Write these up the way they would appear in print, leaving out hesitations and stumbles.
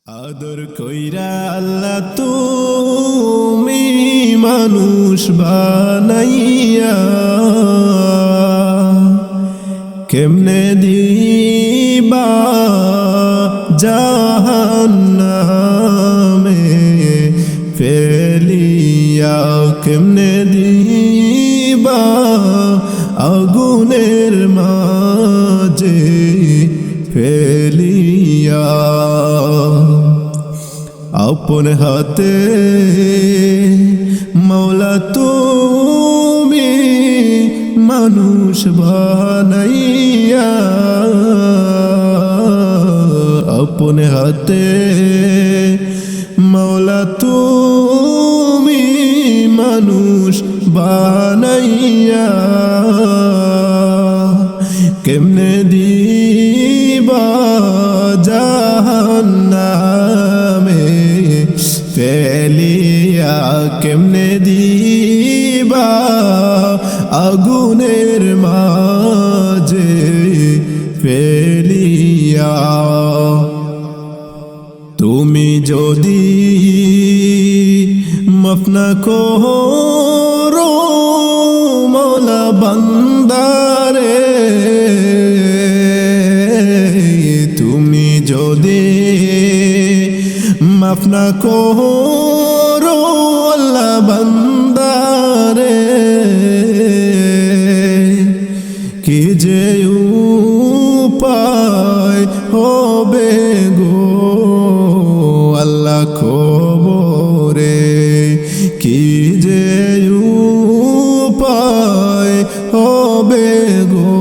আদর কইরা আল্লাহ তুমি মানুষ বানাইয়া কেমনে দিবা জাহান্নামে ফেলিয়া কেমনে দিবা আগুনের মাঝে ফেলিয়া আপন হাতে মৌলা তুমি মানুষ বানাইয়া আপন হাতে মৌলা তুমি মানুষ বানাইয়া কেমনে দিবা জাহান্নামে ফেলিয়া কেমনে দিবা আগুনের মাঝে ফেলিয়া তুমি যদি মাফ না করো মওলা বান্দারে তুমি যদি মাফ না করো আল্লাহ বান্দারে কি যে উপায় হবে গো আল্লাহ খবরে কি যে উপায় হবে গো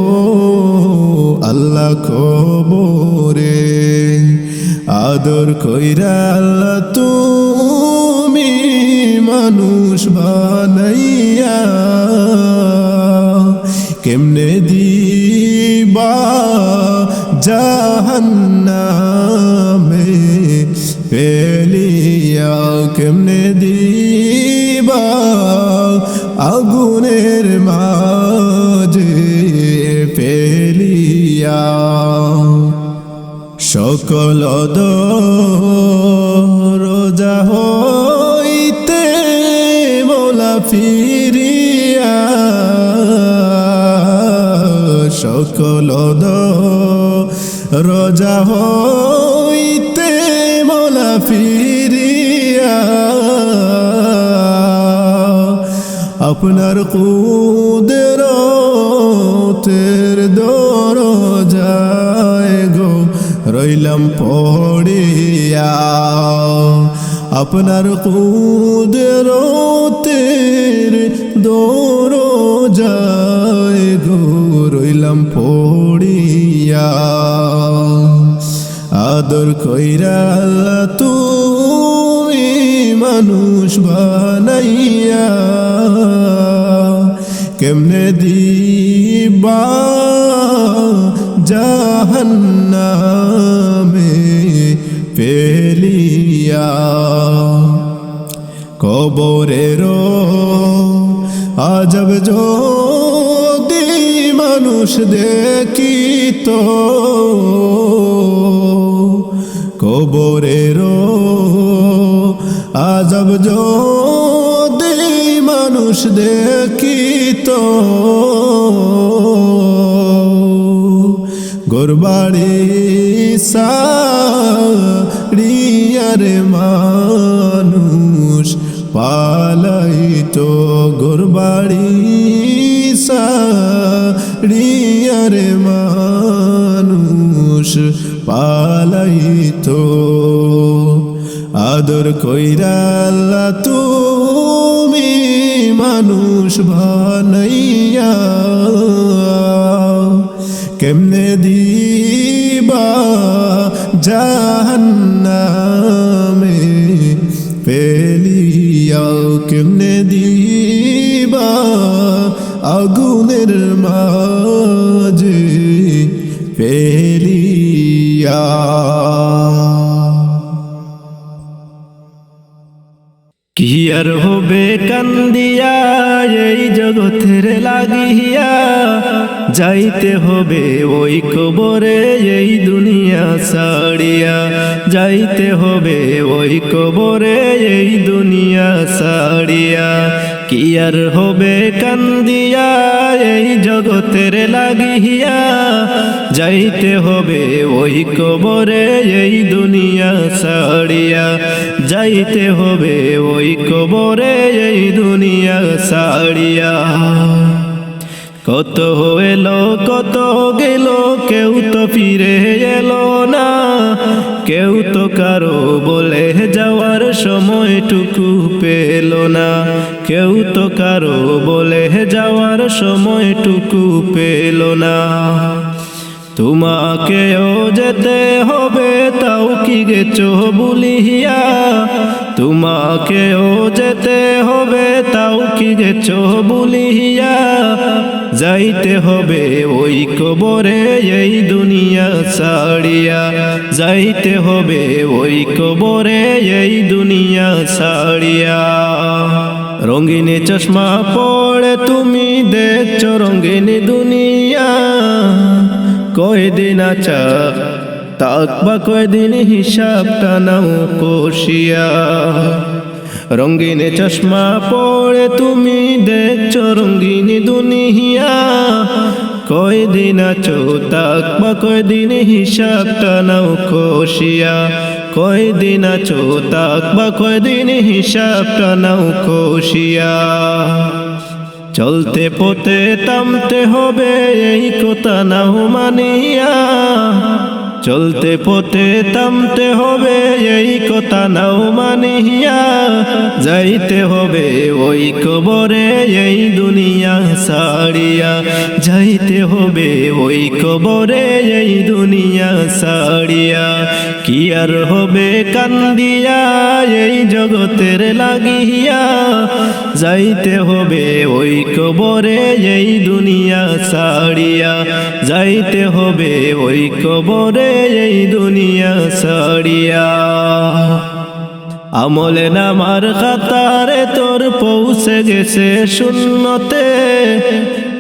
আল্লাহ খবরে আদর কইরা আল্লাহ তুমি মানুষ বানাইয়া কেমনে দিবা জাহান্নামে ফেলিয়া কেমনে দিবা আগুনের মাঝে ফেলিয়া সকল রোজা হইতে মোলা ফিরিয়া সকল রোজা হইতে মোলা ফিরিয়া আপনার কুদরতের দরজায় গো রইলাম পড়িয়া আপনার কুদরতের দরজায় গো রইলাম পড়িয়া আদর কইরা আল্লাহ তুমি মানুষ বানাইয়া কেমনে দিবা জাহান্নামে ফেলিয়া কবরেরও আজব যদি মানুষ দেখিত কবরেরও আজব যদি মানুষ দেখিত গোরবাড়ি সারিয়ারে মানুষ পালাইতো গোরবাড়ি সারিয়ারে মানুষ পালাইতো আদর কইরা আল্লাহ তুমি মানুষ বানাইয়া কেমনে দিবা জাহান্নামে ফেলিয়া কেমনে দিবা আগুনের মাঝে ফেলিয়া কি আর হবে কান্দিয়া এই জগতের লাগিয়া যাইতে হবে ওই কবরে এই দুনিয়া ছাড়িয়া, যাইতে হবে ওই কবরে এই দুনিয়া ছাড়িয়া। কি আর হবে কান্দিয়া এই জগতের লাগিয়া, যাইতে হবে ওই কবরে এই দুনিয়া ছাড়িয়া, যাইতে হবে ওই কবরে এই দুনিয়া ছাড়িয়া। কত এলো কত গেল, কেউ তো ফিরে এলো না, কেউ তো কারো বলে যাওয়ার সময়টুকু পেল না, কেউ তো কারো বলে যাওয়ার সময়টুকু পেল না। তোমাকেও যেতে হবে তাও কি গেছো বলিয়া, তোমাকেও যেতে হবে তাও কি গেছো বলিয়া। যাইতে হবে ওই কবরে এই দুনিয়া ছাড়িয়া, যাইতে হবে ওই কবরে এই দুনিয়া ছাড়িয়া। রঙিন চশমা পড়ে তুমি দেখছো রঙিন দুনিয়া, কয়দিন আছা তাকবা কয়দিন হিসাবটা নাও কষিয়া। রঙিন চশমা পড়ে তুমি দেখছো রঙিন দুনিয়া, কয়দিন আছো তাকবা কয়দিন হিসাবটা নাও কষিয়া, কয়দিন আছো তাকবা কয়দিন হিসাবটা নাও কষিয়া। চলতে পথে থামতে হবে এই কথা নাও মানিয়া, চলতে পথে থামতে হবে এই কথা নাও মানিয়া। যাইতে হবে ওই কবরে এই দুনিয়া ছাড়িয়া, যাইতে হবে ওই কবরে এই দুনিয়া ছাড়িয়া। কি আর হবে কান্দিয়া এই জগতের লাগিয়া, যাইতে হবে ওই কবরে এই দুনিয়া ছাড়িয়া, যাইতে হবে ওই কবরে এই দুনিয়া ছাড়িয়া। আমলে নামার খাতারে তোর পৌঁছে গেছে শূন্যতে,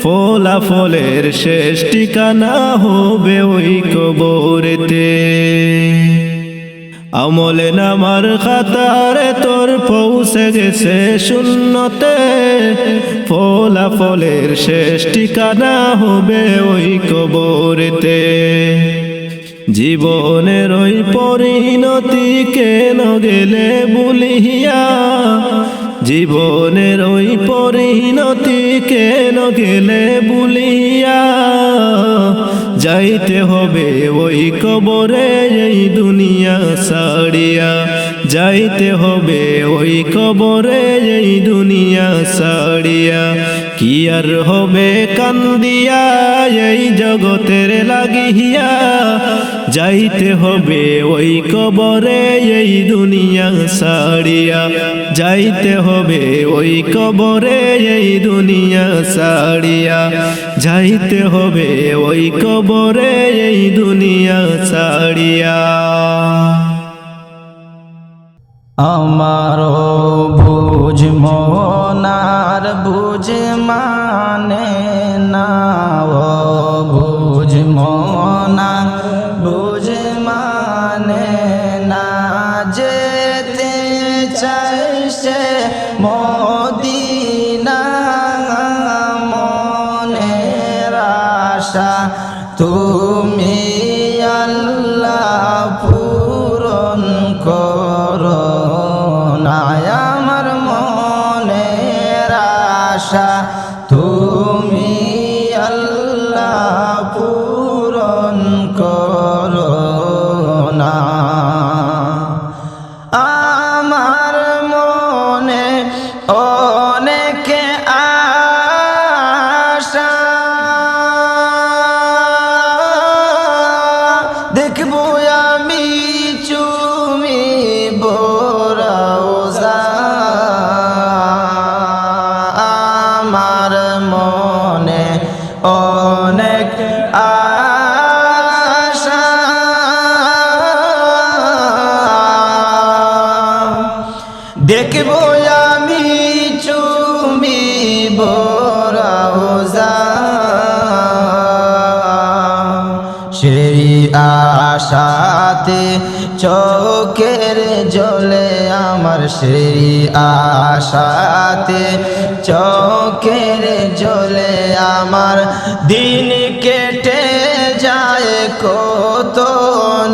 ফলাফলের শেষ ঠিকানা হবে ওই কবরেতে। আমলে নামার খাতারে তোর পৌঁছে গেছে শূন্যতে, ফলাফলের শেষ ঠিকানা হবে ওই কবরেতে। জীবনের ওই পরিণতি কেন গেলে বলিয়া, জীবনের ওই পরিণতি কেন গেলে বলিয়া। যাইতে হবে ওই কবরে এই দুনিয়া ছাড়িয়া, যাইতে হবে ওই কবরে এই দুনিয়া ছাড়িয়া। কি আর হবে কান্দিয়া এই জগতের লাগিয়া, যাইতে হবে ওই কবরে এই দুনিয়া ছাড়িয়া, যাইতে হবে ওই কবরে এই দুনিয়া ছাড়িয়া, যাইতে হবে ওই কবরে এই দুনিয়া ছাড়িয়া। আমারও বুঝ মনার বুঝ মানে না, ও বুঝ মনার বুঝ মানে না। যেতে চাইছে মদিনা মনের আশা, তুমি আল্লাহ পূরণ করো না আমার মনের আশা, তুমি আল্লাহ পূরণ করো না। আমার মনে অনেক আশা, দেখবো আমি চুমি বোরাউজা। আমার মনে অনেক আশা, দেখবো আমি চুমি বোরাউজা। আশাতে চোখের জলে আমার সেই আশাতে চোখের জলে আমার দিন কেটে যায় কত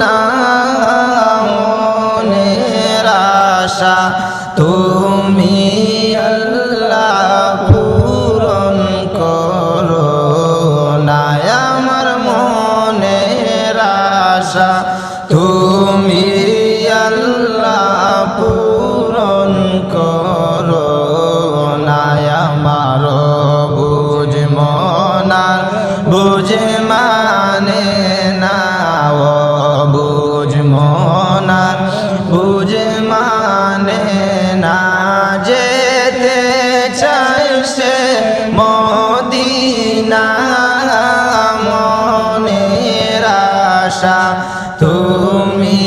না মনের আশা তুমি আল্লাহ পূরণ করো না আমার মনের আশা তুমি আল্লাহ পূরণ করো না আমার বুঝ মনার বুঝ মানে না ও বুঝ মনার বুঝ মানে না যেতে চাই সে মদিনা মনের আশা তুমি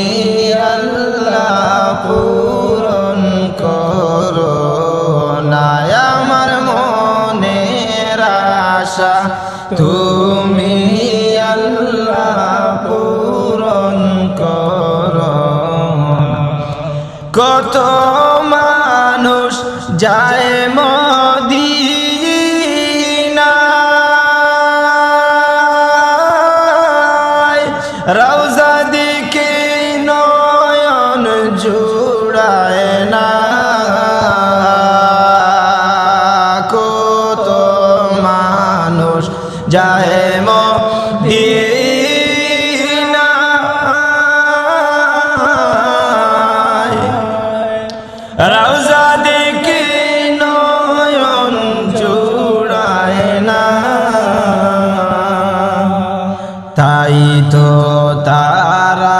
আল্লাহ পূরণ করো না আমার মনের আশা তুমি আল্লাহ পূরণ করো কত মানুষ যায় মদিনায় রওজা দিকে নয়ন জুড়ায় না কত মানুষ যায় মদিনায় রওজা দেখে নয়ন জুড়ায় না তাই তো তারা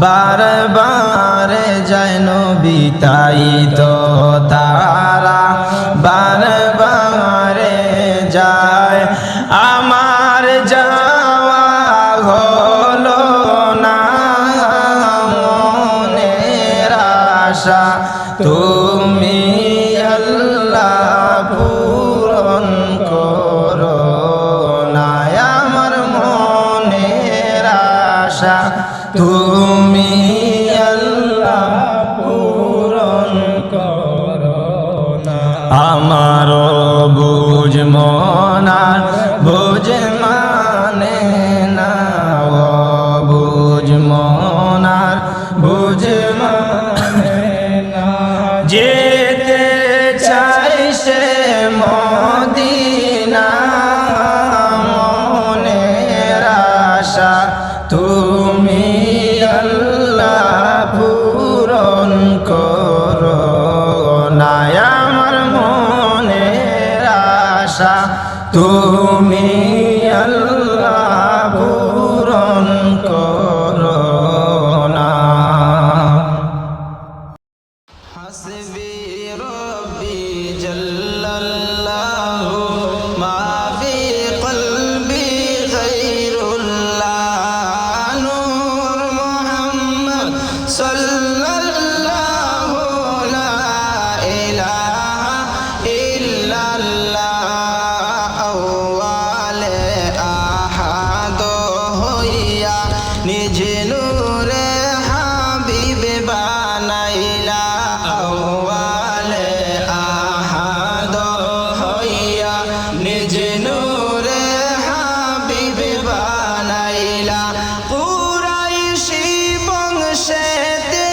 বারবার যায় নবী তাই তো তারা বারবার যায় আমার যাওয়া হলো না মনের আশা তুমি আল্লাহ পূরণ করো না আমার মনের আশা তুমি আল্লাহ পূরণ করো না আমার বুঝ মনার বুঝ মানে না ও বুঝ মনার বুঝ মানে না যেতে চাই সে মদিনা মনের আশা তুমি আল্লাহ পূরণ করো না আমার মনের আশা তুমি আল্লাহ পূরণ করো না হাসবি রব্বি জাল্লাল্লাহু মা ফি কলবি গায়রুল্লাহ নূর মুহাম্মদ সাল্লাল্লাহু লা ইলাহা ইল্লাল্লাহ আউয়ালে আহাদ হইয়া নিজ নূরে হাবিব বানাইলা আউয়ালে আহাদ হইয়া নিজ নূরে হাবিব বানাইলা কুরাইশি বংশেতে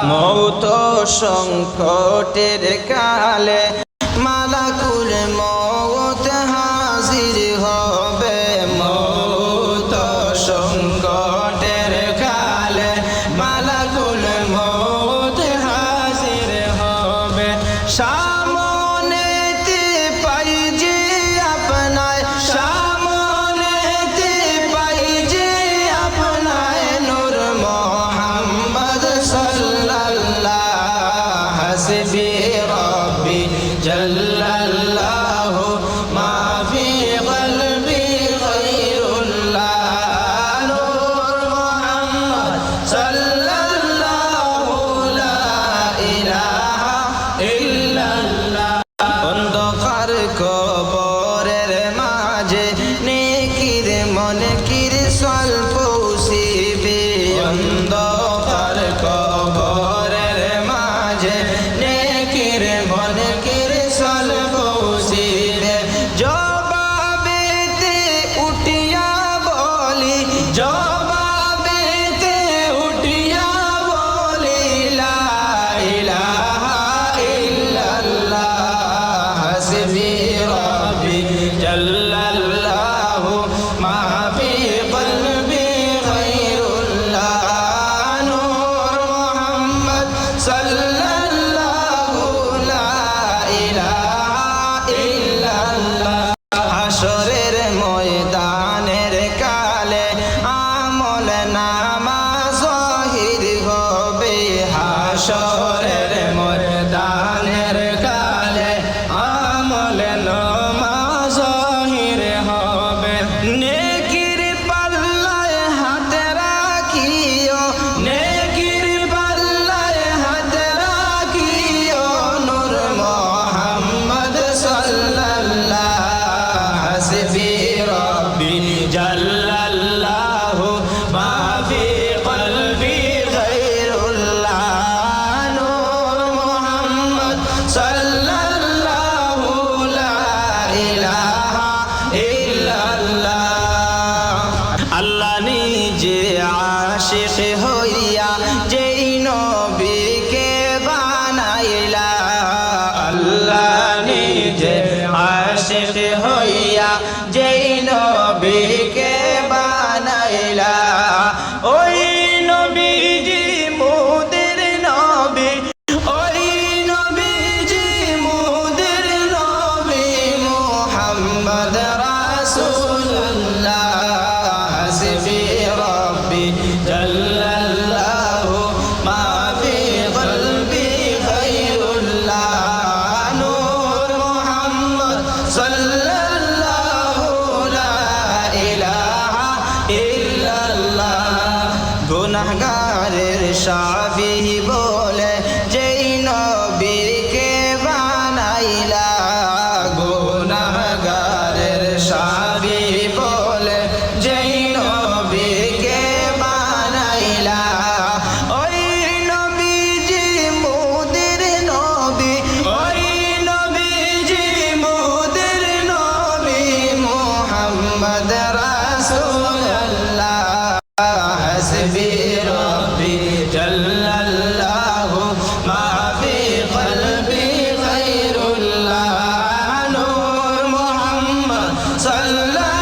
মৌত সংকটের কালে মালাকুল মৌত হাজির হবে মৌত সংকটের কালে মালাকুল মৌত হাজির হবে সামনেতে পাই যে আপনায় সামনেতে পাই যে আপনায় নূর মোহাম্মদ সাল্লাল্লাহু হাসবি রব্বি জাল্লাল্লাহু মা ফি কলবি গায়রুল্লাহ নূর মোহাম্মদ সাল্লাল্লাহু লা ইলাহা ইল্লাল্লাহ অন্ধকার কবরের মাঝে নেকির মনকির স্বল্প পৌঁছিবে অন্ধকার কবরের মাঝে নেকির মনকির স্বল্প পৌঁছিবে জবাবেতে উঠিয়া বলি জবাবেতে উঠিয়া বলি লা ইলাহা ইল্লাল্লাহ হাসবি রব্বি জাল্লাল্লাহু মা ফি কলবি গায়রুল্লাহ নূর মোহাম্মদ সাল্লাল্লাহু লা ইলাহা ইল্লাল্লাহ হাশরের ময়দানের কালে আমল নামা জাহির হবে হাশরের ময়দানের কালে আমল নামা জাহির হবে নেকির পাল্লায় হাত রাখিও নেকির পাল্লায় হাত রাখিও নূর মোহাম্মদ সাল্লাল্লাহু হাসবি রব্বি জাল্লাল্লাহু মা ফি কলবি গায়রুল্লাহ নূর মোহাম্মদ সাল্লাল্লাহু লা ইলাহা ইল্লাল্লাহ আল্লাহ নিজে আশিক হইয়া যেই নবীকে বানাইলা আল্লাহ নিজে আশিক হইয়া যেই নবীকে বানাইলা ওই নবীজি মোদের নবী ওই নবীজি মোদের নবী মুহাম্মদ রাসূলুল্লাহ হাসবি রব্বি জাল্লাল্লাহু মা ফি কলবি গায়রুল্লাহ নূর মোহাম্মদ সাল্লাল্লাহু লা ইলাহা ইল্লাল্লাহ গুনাহগারের শাফি বলে যেই নবীকে বানাইলা গুনাহগারের শাফি বলে যেই নবীকে বানাইলা ওই নবীজি মোদের নবী ওই নবীজি মোদের নবী মুহাম্মদ রাসূলুল্লাহ হাসবি রব্বি জাল্লাল্লাহু মা ফি কলবি গায়রুল্লাহ নূর মোহাম্মদ সাল্লাল্লাহু